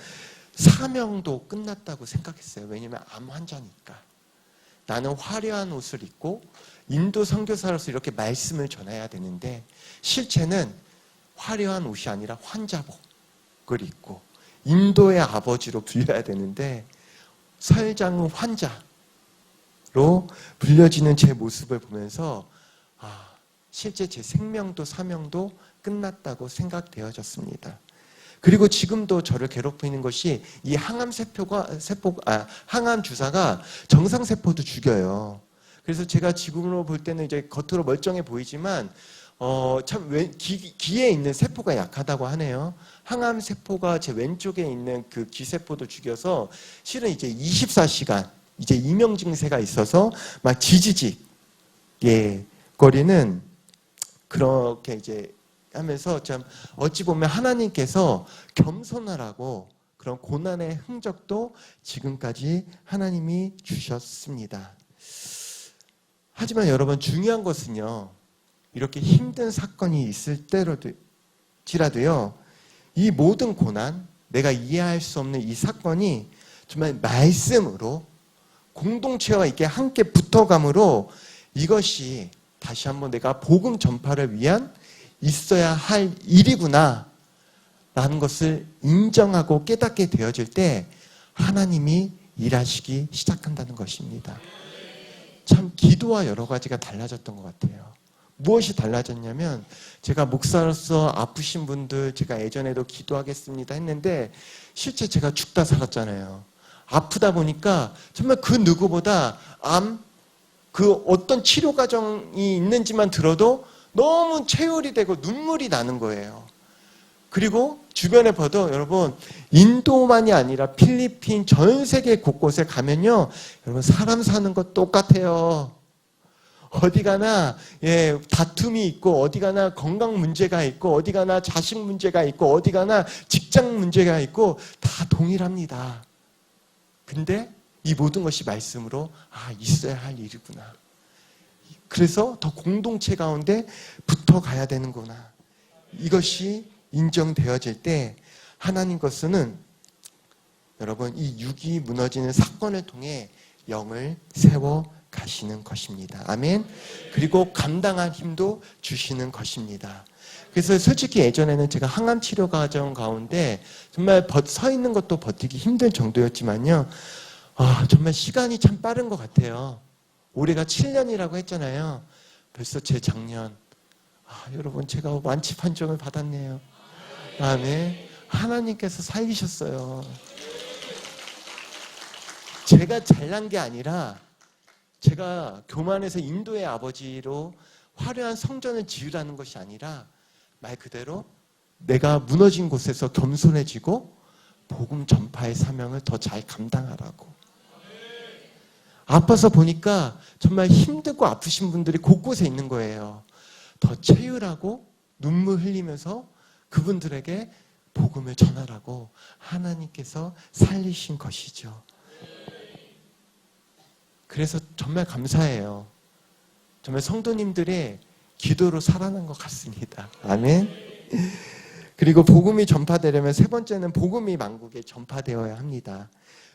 사명도 끝났다고 생각했어요. 왜냐면 암 환자니까. 나는 화려한 옷을 입고 인도 선교사로서 이렇게 말씀을 전해야 되는데, 실체는 화려한 옷이 아니라 환자복을 입고 인도의 아버지로 불려야 되는데, 설장우 환자로 불려지는 제 모습을 보면서 실제 제 생명도 사명도 끝났다고 생각되어졌습니다. 그리고 지금도 저를 괴롭히는 것이 이 항암 항암 주사가 정상 세포도 죽여요. 그래서 제가 지금으로 볼 때는 이제 겉으로 멀쩡해 보이지만 참 기에 있는 세포가 약하다고 하네요. 항암 세포가 제 왼쪽에 있는 그 기세포도 죽여서 실은 이제 24시간 이제 이명 증세가 있어서 막 지지직 거리는 그렇게 이제 하면서 참 어찌 보면 하나님께서 겸손하라고 그런 고난의 흔적도 지금까지 하나님이 주셨습니다. 하지만 여러분, 중요한 것은요, 이렇게 힘든 사건이 있을 때라도요, 이 모든 고난, 내가 이해할 수 없는 이 사건이 정말 말씀으로 공동체와 이렇게 함께 붙어감으로 이것이 다시 한번 내가 복음 전파를 위한 있어야 할 일이구나 라는 것을 인정하고 깨닫게 되어질 때 하나님이 일하시기 시작한다는 것입니다. 참 기도와 여러 가지가 달라졌던 것 같아요. 무엇이 달라졌냐면, 제가 목사로서 아프신 분들 제가 예전에도 기도하겠습니다 했는데 실제 제가 죽다 살았잖아요. 아프다 보니까 정말 그 누구보다 그 어떤 치료 과정이 있는지만 들어도 너무 체열이 되고 눈물이 나는 거예요. 그리고 주변에 봐도 여러분, 인도만이 아니라 필리핀 전 세계 곳곳에 가면요, 여러분 사람 사는 것 똑같아요. 어디 가나 다툼이 있고, 어디 가나 건강 문제가 있고, 어디 가나 자식 문제가 있고, 어디 가나 직장 문제가 있고, 다 동일합니다. 근데 이 모든 것이 말씀으로 있어야 할 일이구나. 그래서 더 공동체 가운데 붙어가야 되는구나. 이것이 인정되어질 때 하나님 것은 여러분, 이 육이 무너지는 사건을 통해 영을 세워 가시는 것입니다. 아멘. 그리고 감당할 힘도 주시는 것입니다. 그래서 솔직히 예전에는 제가 항암 치료 과정 가운데 정말 서 있는 것도 버티기 힘든 정도였지만요, 정말 시간이 참 빠른 것 같아요. 올해가 7년이라고 했잖아요. 벌써 재작년. 여러분, 제가 완치 판정을 받았네요. 아멘. 하나님께서 살리셨어요. 제가 잘난 게 아니라, 제가 교만해서 인도의 아버지로 화려한 성전을 지으라는 것이 아니라, 말 그대로 내가 무너진 곳에서 겸손해지고 복음 전파의 사명을 더 잘 감당하라고. 아파서 보니까 정말 힘들고 아프신 분들이 곳곳에 있는 거예요. 더 체휼하고 눈물 흘리면서 그분들에게 복음을 전하라고 하나님께서 살리신 것이죠. 그래서 정말 감사해요. 정말 성도님들의 기도로 살아난 것 같습니다. 아멘. 그리고 복음이 전파되려면 세 번째는 복음이 만국에 전파되어야 합니다.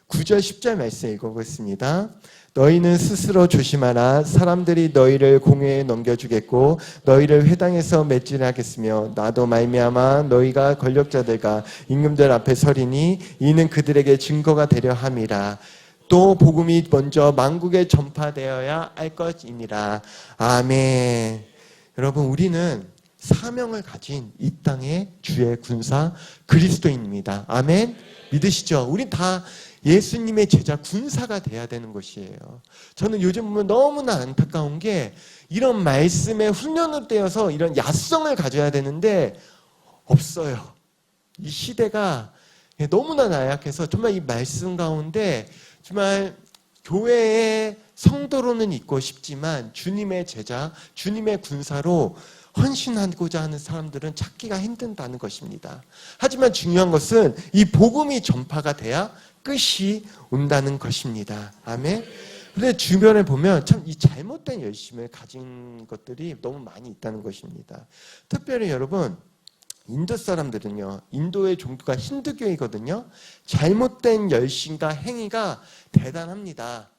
9절 10절 말씀 읽어보겠습니다. 너희는 스스로 조심하라. 사람들이 너희를 공회에 넘겨주겠고 너희를 회당에서 매질하겠으며 나도 말미암아 너희가 권력자들과 임금들 앞에 서리니 이는 그들에게 증거가 되려 함이라. 또 복음이 먼저 만국에 전파되어야 할 것이니라. 아멘. 여러분, 우리는 사명을 가진 이 땅의 주의 군사 그리스도인입니다. 아멘. 믿으시죠? 우린 다 예수님의 제자 군사가 돼야 되는 것이에요. 저는 요즘 보면 너무나 안타까운 게 이런 말씀에 훈련을 떼어서 이런 야성을 가져야 되는데 없어요. 이 시대가 너무나 나약해서 정말 이 말씀 가운데 정말 교회의 성도로는 있고 싶지만 주님의 제자, 주님의 군사로 헌신하고자 하는 사람들은 찾기가 힘든다는 것입니다. 하지만 중요한 것은 이 복음이 전파가 돼야 끝이 온다는 것입니다. 아멘. 근데 주변에 보면 참 이 잘못된 열심을 가진 것들이 너무 많이 있다는 것입니다. 특별히 여러분, 인도 사람들은요, 인도의 종교가 힌두교이거든요. 잘못된 열심과 행위가 대단합니다.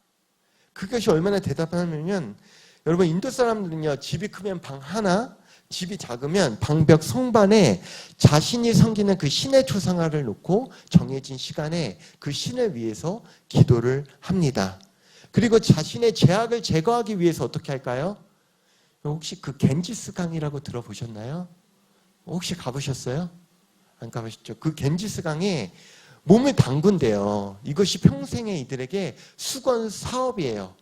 그것이 얼마나 대단하냐면, 여러분, 인도 사람들은요, 집이 크면 방 하나, 집이 작으면 방벽 성반에 자신이 섬기는 그 신의 초상화를 놓고 정해진 시간에 그 신을 위해서 기도를 합니다. 그리고 자신의 죄악을 제거하기 위해서 어떻게 할까요? 혹시 그 겐지스 강이라고 들어보셨나요? 혹시 가보셨어요? 안 가보셨죠? 그 겐지스 강에 몸을 담근대요. 이것이 평생의 이들에게 수건 사업이에요.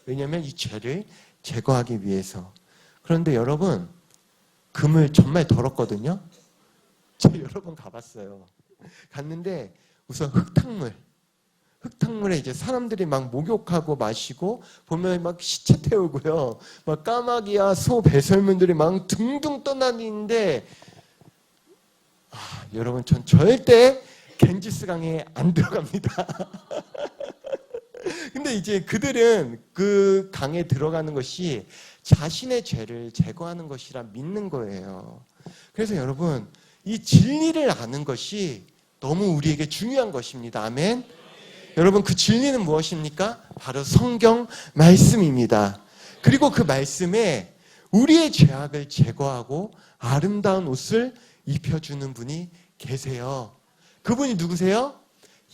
왜냐하면 이 죄를 제거하기 위해서. 그런데 여러분, 금을 정말 더럽거든요. 저 여러 번 가봤어요. 갔는데 우선 흙탕물에 이제 사람들이 막 목욕하고 마시고 보면 막 시체 태우고요. 막 까마귀야 소 배설물들이 막 둥둥 떠다니는데 여러분, 전 절대 겐지스 강에 안 들어갑니다. 근데 이제 그들은 그 강에 들어가는 것이 자신의 죄를 제거하는 것이라 믿는 거예요. 그래서 여러분, 이 진리를 아는 것이 너무 우리에게 중요한 것입니다. 아멘. 여러분, 그 진리는 무엇입니까? 바로 성경 말씀입니다. 그리고 그 말씀에 우리의 죄악을 제거하고 아름다운 옷을 입혀주는 분이 계세요. 그분이 누구세요?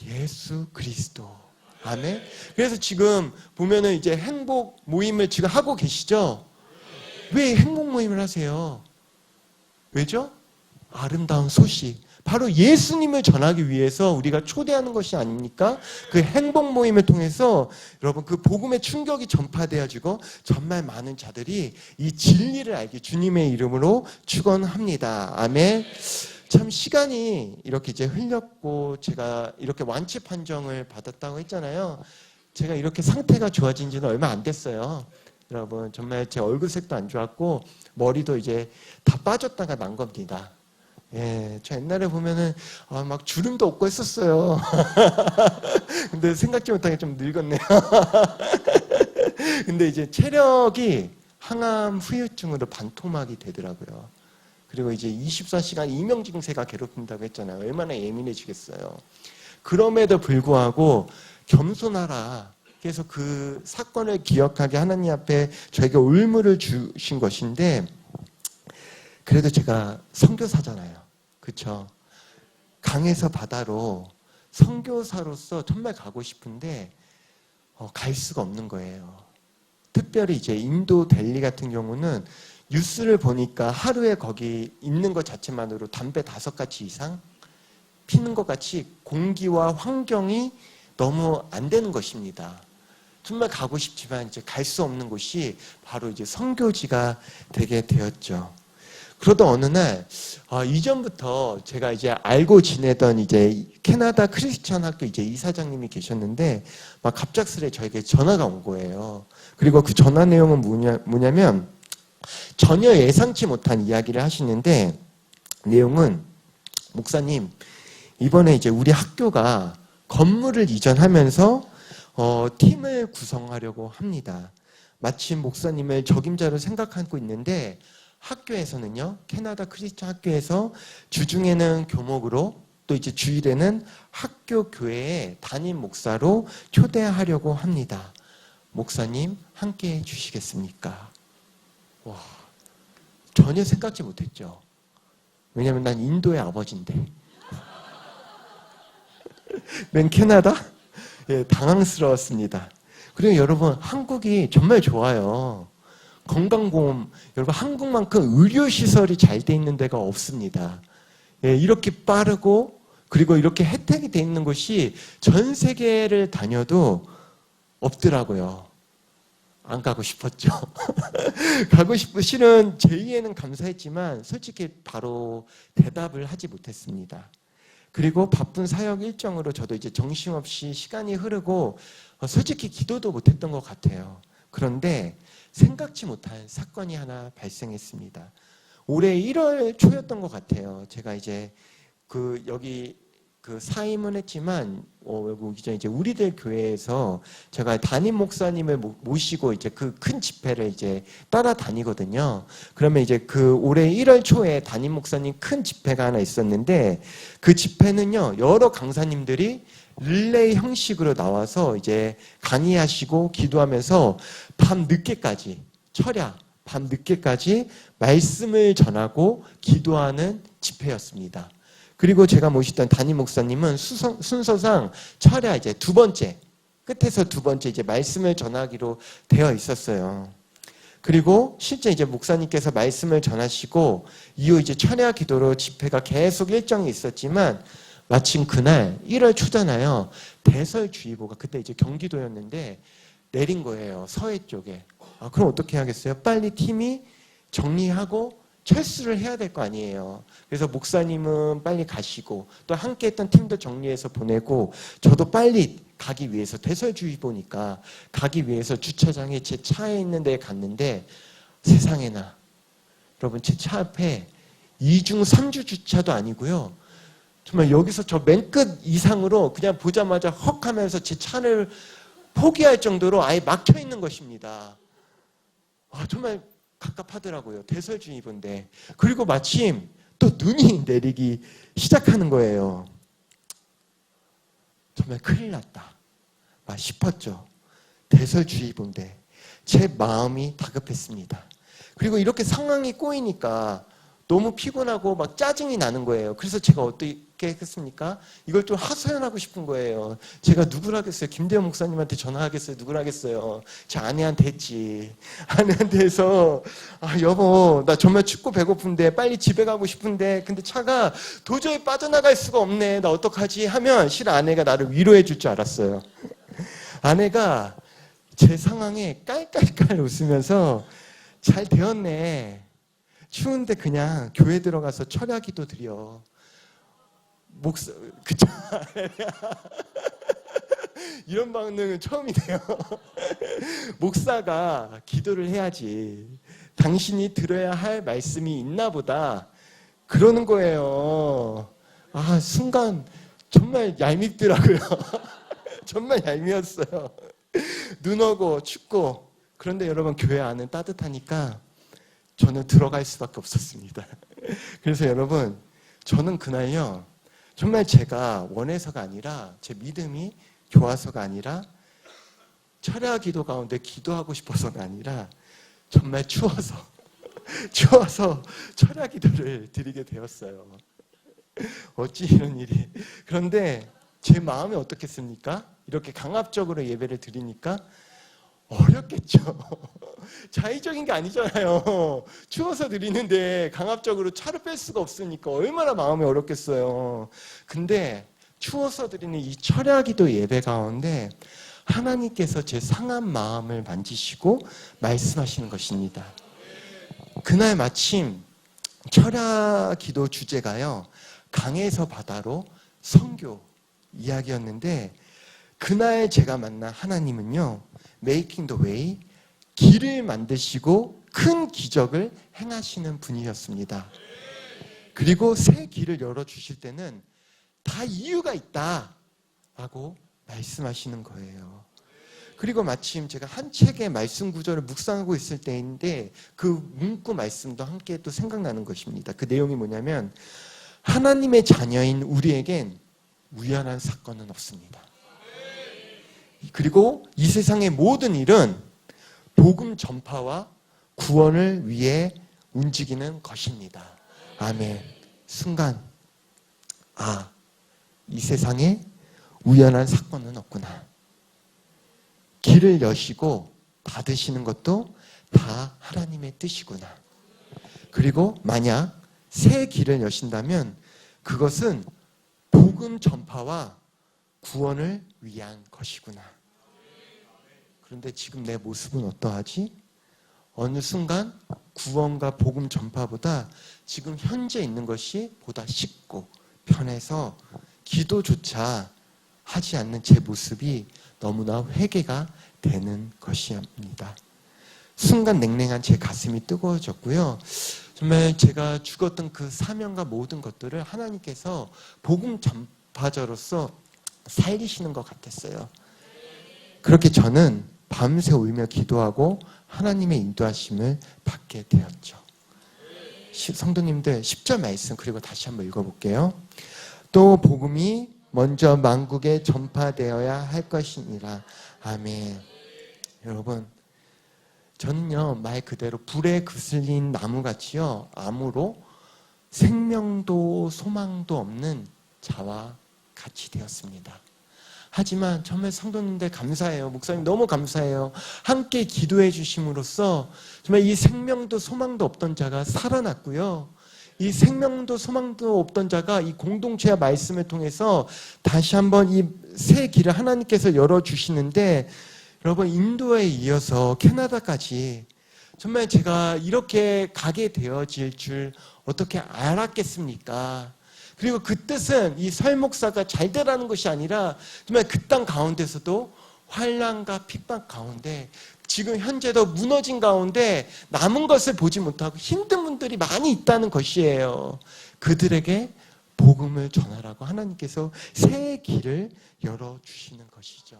예수 그리스도. 아멘. 그래서 지금 보면은 이제 행복 모임을 지금 하고 계시죠? 왜 행복 모임을 하세요? 왜죠? 아름다운 소식. 바로 예수님을 전하기 위해서 우리가 초대하는 것이 아닙니까? 그 행복 모임을 통해서 여러분, 그 복음의 충격이 전파되어지고 정말 많은 자들이 이 진리를 알게 주님의 이름으로 축원합니다. 아멘. 참 시간이 이렇게 이제 흘렸고 제가 이렇게 완치 판정을 받았다고 했잖아요. 제가 이렇게 상태가 좋아진 지는 얼마 안 됐어요. 여러분, 정말 제 얼굴색도 안 좋았고 머리도 이제 다 빠졌다가 난 겁니다. 예, 저 옛날에 보면은 막 주름도 없고 했었어요. 근데 생각지 못하게 좀 늙었네요. 근데 이제 체력이 항암 후유증으로 반토막이 되더라고요. 그리고 이제 24시간 이명징세가 괴롭힌다고 했잖아요. 얼마나 예민해지겠어요. 그럼에도 불구하고 겸손하라. 그래서 그 사건을 기억하게 하나님 앞에 저에게 울무를 주신 것인데, 그래도 제가 선교사잖아요. 그렇죠? 강에서 바다로 선교사로서 정말 가고 싶은데 갈 수가 없는 거예요. 특별히 이제 인도 델리 같은 경우는 뉴스를 보니까 하루에 거기 있는 것 자체만으로 담배 5가지 이상 피는 것 같이 공기와 환경이 너무 안 되는 것입니다. 정말 가고 싶지만 이제 갈 수 없는 곳이 바로 이제 선교지가 되게 되었죠. 그러던 어느 날 이전부터 제가 이제 알고 지내던 이제 캐나다 크리스천 학교 이제 이사장님이 계셨는데 막 갑작스레 저에게 전화가 온 거예요. 그리고 그 전화 내용은 뭐냐면 전혀 예상치 못한 이야기를 하시는데 내용은 목사님 이번에 이제 우리 학교가 건물을 이전하면서 팀을 구성하려고 합니다. 마침 목사님을 적임자로 생각하고 있는데 학교에서는요, 캐나다 크리스천 학교에서 주중에는 교목으로 또 이제 주일에는 학교 교회에 담임 목사로 초대하려고 합니다. 목사님 함께 해주시겠습니까? 와, 전혀 생각지 못했죠. 왜냐면 난 인도의 아버지인데. 맨 캐나다? 예, 당황스러웠습니다. 그리고 여러분, 한국이 정말 좋아요. 건강보험, 여러분, 한국만큼 의료시설이 잘 돼 있는 데가 없습니다. 예, 이렇게 빠르고, 그리고 이렇게 혜택이 돼 있는 곳이 전 세계를 다녀도 없더라고요. 안 가고 싶었죠. 가고 싶고, 실은 제의에는 감사했지만, 솔직히 바로 대답을 하지 못했습니다. 그리고 바쁜 사역 일정으로 저도 이제 정신없이 시간이 흐르고 솔직히 기도도 못했던 것 같아요. 그런데 생각지 못한 사건이 하나 발생했습니다. 올해 1월 초였던 것 같아요. 제가 이제 여기 사임은 했지만 여기 오기 전에 이제 우리들 교회에서 제가 담임 목사님을 모시고 이제 그 큰 집회를 이제 따라다니거든요. 그러면 이제 올해 1월 초에 담임 목사님 큰 집회가 하나 있었는데 그 집회는요, 여러 강사님들이 릴레이 형식으로 나와서 이제 강의하시고 기도하면서 밤 늦게까지 밤 늦게까지 말씀을 전하고 기도하는 집회였습니다. 그리고 제가 모시던 담임 목사님은 순서상 철야 이제 끝에서 두 번째 이제 말씀을 전하기로 되어 있었어요. 그리고 실제 이제 목사님께서 말씀을 전하시고 이후 이제 철야 기도로 집회가 계속 일정이 있었지만 마침 그날 1월 초잖아요. 대설주의보가 그때 이제 경기도였는데 내린 거예요. 서해 쪽에. 그럼 어떻게 하겠어요? 빨리 팀이 정리하고 철수를 해야 될 거 아니에요. 그래서 목사님은 빨리 가시고 또 함께 했던 팀도 정리해서 보내고 저도 빨리 가기 위해서 대설주의보니까 가기 위해서 주차장에 제 차에 있는 데에 갔는데 세상에나 여러분 제 차 앞에 2중 3주 주차도 아니고요. 정말 여기서 저 맨 끝 이상으로 그냥 보자마자 헉 하면서 제 차를 포기할 정도로 아예 막혀 있는 것입니다. 정말 갑갑하더라고요. 대설주의보인데. 그리고 마침 또 눈이 내리기 시작하는 거예요. 정말 큰일 났다 싶었죠. 대설주의보인데 제 마음이 다급했습니다. 그리고 이렇게 상황이 꼬이니까 너무 피곤하고 막 짜증이 나는 거예요. 그래서 제가 어떻게 했습니까? 이걸 좀 하소연하고 싶은 거예요. 제가 누구를 하겠어요? 김대현 목사님한테 전화하겠어요? 누구를 하겠어요? 제 아내한테 했지. 아내한테 해서 여보 나 정말 춥고 배고픈데 빨리 집에 가고 싶은데 근데 차가 도저히 빠져나갈 수가 없네. 나 어떡하지? 하면 실은 아내가 나를 위로해 줄 줄 알았어요. 아내가 제 상황에 깔깔깔 웃으면서 잘 되었네. 추운데 그냥 교회 들어가서 철야 기도 드려. 그쵸? 이런 반응은 처음이네요. 목사가 기도를 해야지. 당신이 들어야 할 말씀이 있나 보다. 그러는 거예요. 순간 정말 얄밉더라고요. 정말 얄미웠어요. 눈 오고 춥고. 그런데 여러분 교회 안은 따뜻하니까 저는 들어갈 수밖에 없었습니다. 그래서 여러분 저는 그날요 정말 제가 원해서가 아니라 제 믿음이 좋아서가 아니라 철야 기도 가운데 기도하고 싶어서가 아니라 정말 추워서 철야 기도를 드리게 되었어요. 어찌 이런 일이. 그런데 제 마음이 어떻겠습니까? 이렇게 강압적으로 예배를 드리니까 어렵겠죠. 자의적인 게 아니잖아요. 추워서 드리는데 강압적으로 차를 뺄 수가 없으니까 얼마나 마음이 어렵겠어요. 근데 추워서 드리는 이 철야기도 예배 가운데 하나님께서 제 상한 마음을 만지시고 말씀하시는 것입니다. 그날 마침 철야기도 주제가요 강에서 바다로 선교 이야기였는데 그날 제가 만난 하나님은요 Making the way, 길을 만드시고 큰 기적을 행하시는 분이었습니다. 그리고 새 길을 열어주실 때는 다 이유가 있다라고 말씀하시는 거예요. 그리고 마침 제가 한 책의 말씀 구절을 묵상하고 있을 때인데 그 문구 말씀도 함께 또 생각나는 것입니다. 그 내용이 뭐냐면 하나님의 자녀인 우리에겐 우연한 사건은 없습니다. 그리고 이 세상의 모든 일은 복음 전파와 구원을 위해 움직이는 것입니다. 아멘. 순간 이 세상에 우연한 사건은 없구나. 길을 여시고 닫으시는 것도 다 하나님의 뜻이구나. 그리고 만약 새 길을 여신다면 그것은 복음 전파와 구원을 위한 것이구나. 그런데 지금 내 모습은 어떠하지? 어느 순간 구원과 복음 전파보다 지금 현재 있는 것이 보다 쉽고 편해서 기도조차 하지 않는 제 모습이 너무나 회개가 되는 것입니다. 순간 냉랭한 제 가슴이 뜨거워졌고요. 정말 제가 죽었던 그 사명과 모든 것들을 하나님께서 복음 전파자로서 살리시는 것 같았어요. 그렇게 저는 밤새 울며 기도하고 하나님의 인도하심을 받게 되었죠. 성도님들 10절 말씀 그리고 다시 한번 읽어볼게요. 또 복음이 먼저 만국에 전파되어야 할 것이니라. 아멘. 여러분, 저는요 말 그대로 불에 그슬린 나무같이요 암으로 생명도 소망도 없는 자와 같이 되었습니다. 하지만 정말 성도님들 감사해요. 목사님 너무 감사해요. 함께 기도해 주심으로써 정말 이 생명도 소망도 없던 자가 살아났고요. 이 생명도 소망도 없던 자가 이 공동체와 말씀을 통해서 다시 한번 이 새 길을 하나님께서 열어주시는데 여러분 인도에 이어서 캐나다까지 정말 제가 이렇게 가게 되어질 줄 어떻게 알았겠습니까? 그리고 그 뜻은 이 설 목사가 잘 되라는 것이 아니라 정말 그 땅 가운데서도 환난과 핍박 가운데 지금 현재도 무너진 가운데 남은 것을 보지 못하고 힘든 분들이 많이 있다는 것이에요. 그들에게 복음을 전하라고 하나님께서 새 길을 열어주시는 것이죠.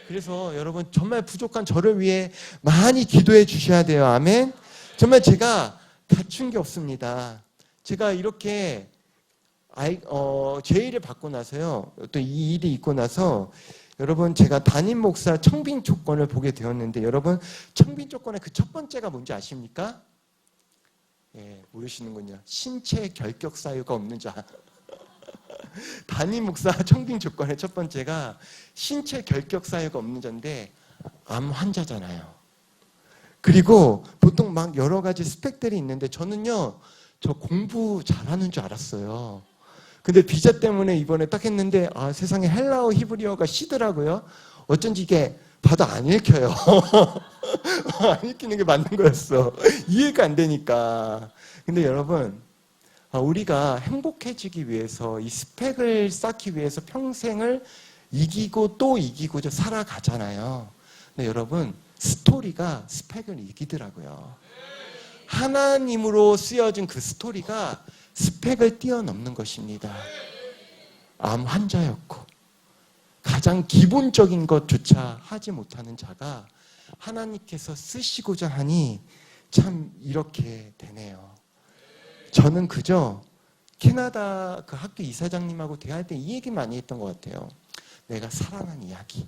그래서 여러분 정말 부족한 저를 위해 많이 기도해 주셔야 돼요. 아멘. 정말 제가 갖춘 게 없습니다. 제가 이렇게 제의를 받고 나서요. 또 이 일이 있고 나서 여러분 제가 담임 목사 청빙 조건을 보게 되었는데 여러분 청빙 조건의 그 첫 번째가 뭔지 아십니까? 예, 모르시는군요. 신체 결격 사유가 없는 자. 담임 목사 청빙 조건의 첫 번째가 신체 결격 사유가 없는 자인데 암 환자잖아요. 그리고 보통 막 여러 가지 스펙들이 있는데 저는요 저 공부 잘하는 줄 알았어요. 근데 비자 때문에 이번에 딱 했는데 세상에 헬라어 히브리어가 시더라고요. 어쩐지 이게 봐도 안 읽혀요. 안 읽히는 게 맞는 거였어. 이해가 안 되니까. 근데 여러분 우리가 행복해지기 위해서 이 스펙을 쌓기 위해서 평생을 이기고 또 이기고자 살아가잖아요. 근데 여러분 스토리가 스펙을 이기더라고요. 하나님으로 쓰여진 그 스토리가 스펙을 뛰어넘는 것입니다. 암 환자였고 가장 기본적인 것조차 하지 못하는 자가 하나님께서 쓰시고자 하니 참 이렇게 되네요. 저는 그저 캐나다 그 학교 이사장님하고 대화할 때 이 얘기 많이 했던 것 같아요. 내가 살아난 이야기.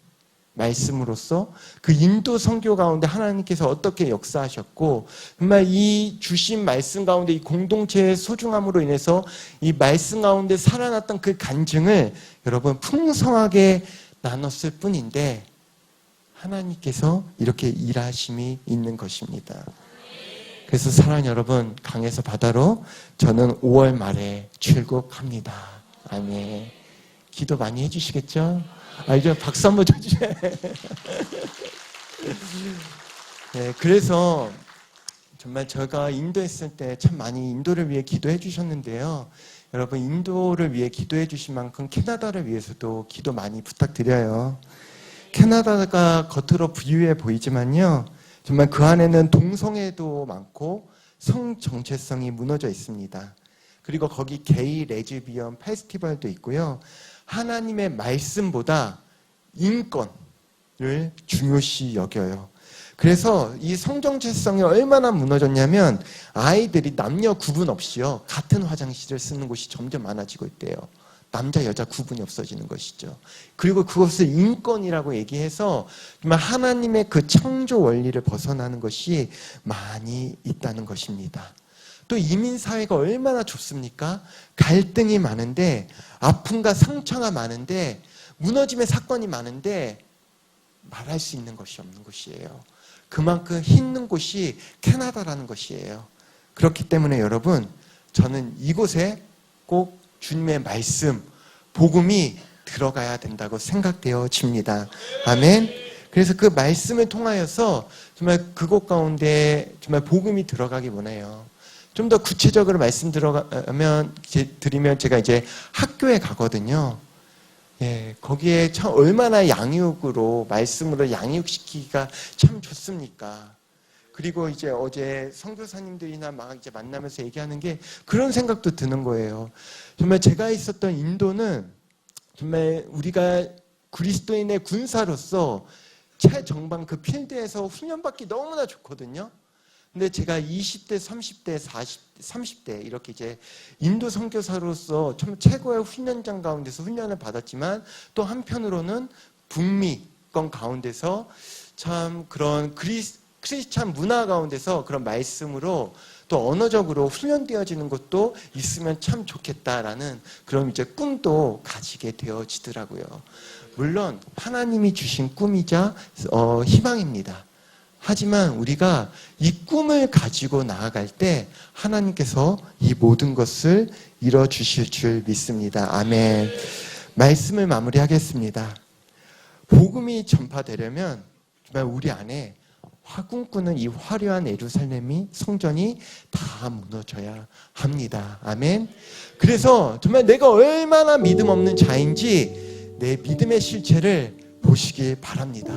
말씀으로써 그 인도 선교 가운데 하나님께서 어떻게 역사하셨고 정말 이 주신 말씀 가운데 이 공동체의 소중함으로 인해서 이 말씀 가운데 살아났던 그 간증을 여러분 풍성하게 나눴을 뿐인데 하나님께서 이렇게 일하심이 있는 것입니다. 그래서 사랑하는 여러분 강에서 바다로 저는 5월 말에 출국합니다. 아멘. 기도 많이 해주시겠죠? 이제 박수 한번 쳐주세요. 네, 그래서 정말 제가 인도에 있을 때 참 많이 인도를 위해 기도해 주셨는데요. 여러분 인도를 위해 기도해 주신 만큼 캐나다를 위해서도 기도 많이 부탁드려요. 캐나다가 겉으로 부유해 보이지만요. 정말 그 안에는 동성애도 많고 성 정체성이 무너져 있습니다. 그리고 거기 게이 레즈비언 페스티벌도 있고요. 하나님의 말씀보다 인권을 중요시 여겨요. 그래서 이 성정체성이 얼마나 무너졌냐면 아이들이 남녀 구분 없이요 같은 화장실을 쓰는 곳이 점점 많아지고 있대요. 남자 여자 구분이 없어지는 것이죠. 그리고 그것을 인권이라고 얘기해서 정말 하나님의 그 창조 원리를 벗어나는 것이 많이 있다는 것입니다. 또 이민사회가 얼마나 좁습니까? 갈등이 많은데, 아픔과 상처가 많은데, 무너짐의 사건이 많은데 말할 수 있는 것이 없는 곳이에요. 그만큼 힘든 곳이 캐나다라는 것이에요. 그렇기 때문에 여러분, 저는 이곳에 꼭 주님의 말씀, 복음이 들어가야 된다고 생각되어집니다. 아멘. 그래서 그 말씀을 통하여서 정말 그곳 가운데 정말 복음이 들어가기 원해요. 좀 더 구체적으로 드리면 제가 이제 학교에 가거든요. 예, 거기에 참 얼마나 양육으로 말씀으로 양육시키기가 참 좋습니까? 그리고 이제 어제 선교사님들이나 막 이제 만나면서 얘기하는 게 그런 생각도 드는 거예요. 정말 제가 있었던 인도는 정말 우리가 그리스도인의 군사로서 최정방 그 필드에서 훈련받기 너무나 좋거든요. 근데 제가 20대, 30대, 30대 이렇게 이제 인도 선교사로서 참 최고의 훈련장 가운데서 훈련을 받았지만 또 한편으로는 북미권 가운데서 참 그런 크리스찬 문화 가운데서 그런 말씀으로 또 언어적으로 훈련되어지는 것도 있으면 참 좋겠다라는 그런 이제 꿈도 가지게 되어지더라고요. 물론 하나님이 주신 꿈이자 희망입니다. 하지만 우리가 이 꿈을 가지고 나아갈 때 하나님께서 이 모든 것을 이뤄주실 줄 믿습니다. 아멘. 말씀을 마무리하겠습니다. 복음이 전파되려면 정말 우리 안에 꿈꾸는 이 화려한 예루살렘이 성전이 다 무너져야 합니다. 아멘. 그래서 정말 내가 얼마나 믿음 없는 자인지 내 믿음의 실체를 보시길 바랍니다.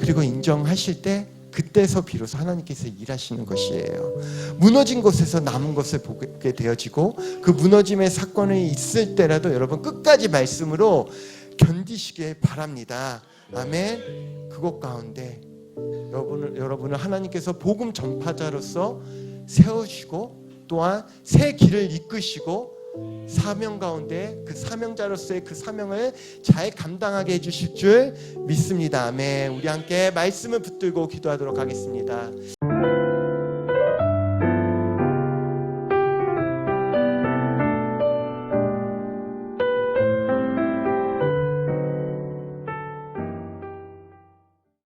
그리고 인정하실 때 그때서 비로소 하나님께서 일하시는 것이에요. 무너진 곳에서 남은 것을 보게 되어지고 그 무너짐의 사건이 있을 때라도 여러분 끝까지 말씀으로 견디시길 바랍니다. 아멘. 그곳 가운데 여러분을 하나님께서 복음 전파자로서 세우시고 또한 새 길을 이끄시고 사명 가운데 그 사명자로서의 그 사명을 잘 감당하게 해주실 줄 믿습니다. 아멘. 우리 함께 말씀을 붙들고 기도하도록 하겠습니다.